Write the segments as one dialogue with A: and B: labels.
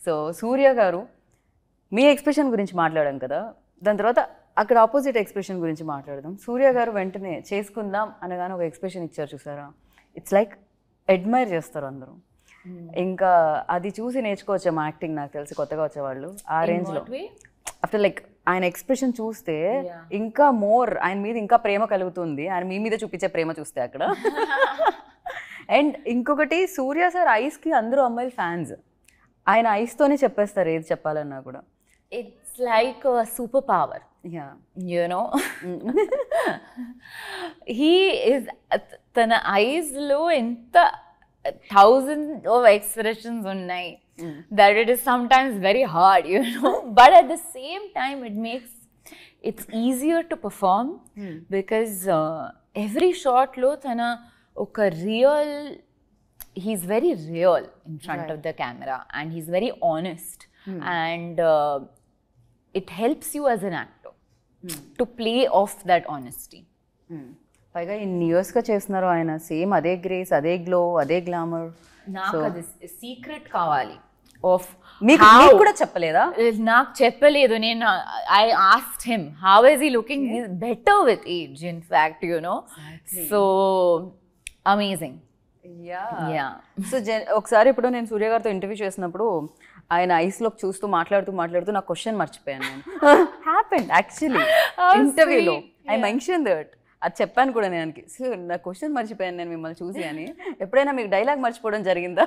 A: So సూర్య గారు మీ expression గురించి మాట్లాడాం కదా, దాని తర్వాత అక్కడ ఆపోజిట్ ఎక్స్ప్రెషన్ గురించి మాట్లాడదాం. సూర్య గారు వెంటనే చేసుకుందాం అనగానే ఒక ఎక్స్ప్రెషన్ ఇచ్చారు చూసారా, ఇట్స్ లైక్ అడ్మైర్ చేస్తారు అందరూ. ఇంకా అది చూసి నేర్చుకోవచ్చు మా యాక్టింగ్, నాకు తెలిసి కొత్తగా వచ్చేవాళ్ళు ఆ రేంజ్లో. ఆఫ్టర్ లైక్ ఆయన ఎక్స్ప్రెషన్ చూస్తే ఇంకా మోర్ ఆయన మీద ఇంకా ప్రేమ కలుగుతుంది, ఆయన మీ మీద చూపించే ప్రేమ చూస్తే అక్కడ. అండ్ ఇంకొకటి సూర్య సార్ ఐస్కి అందరూ అమ్మాయిలు ఫ్యాన్స్, ఆయన ఐస్తోనే చెప్పేస్తారు ఏది చెప్పాలన్నా కూడా.
B: It's like super power, you know. He is తన ఐస్లో ఎంత thousands of expressions unnai that it is sometimes very hard, you know, but at the same time it's easier to perform because every shot lo tana oka real, he's very real in front of the camera and he's very honest and it helps you as an actor to play off that honesty.
A: పైగా ఇన్ని ఇయర్స్గా చేస్తున్నారు ఆయన, same అదే grace, అదే glow, అదే glamour.
B: నాకు అది సీక్రెట్ కావాలి ఆఫ్.
A: మీకు కూడా చెప్పలేదా?
B: నాకు చెప్పలేదు. నేను I asked him how is he looking, he is better with age in fact, you know. So amazing.
A: Yeah. So ఒకసారి ఇప్పుడు నేను సూర్య గారితో ఇంటర్వ్యూ చేసినప్పుడు ఆయన ఐస్లోకి చూస్తూ మాట్లాడుతూ నా క్వశ్చన్ మర్చిపోయాను నేను. హ్యాపెండ్ యాక్చువల్లీ ఇంటర్వ్యూలో. ఐ మెన్షన్ దట్, అది చెప్పాను కూడా నేను. సో నా క్వశ్చన్ మర్చిపోయాను నేను మిమ్మల్ని చూసి అని. ఎప్పుడైనా మీకు డైలాగ్ మర్చిపోవడం జరిగిందా?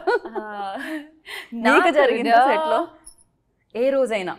A: నీకు జరిగిందా సెట్లో ఏ రోజైనా?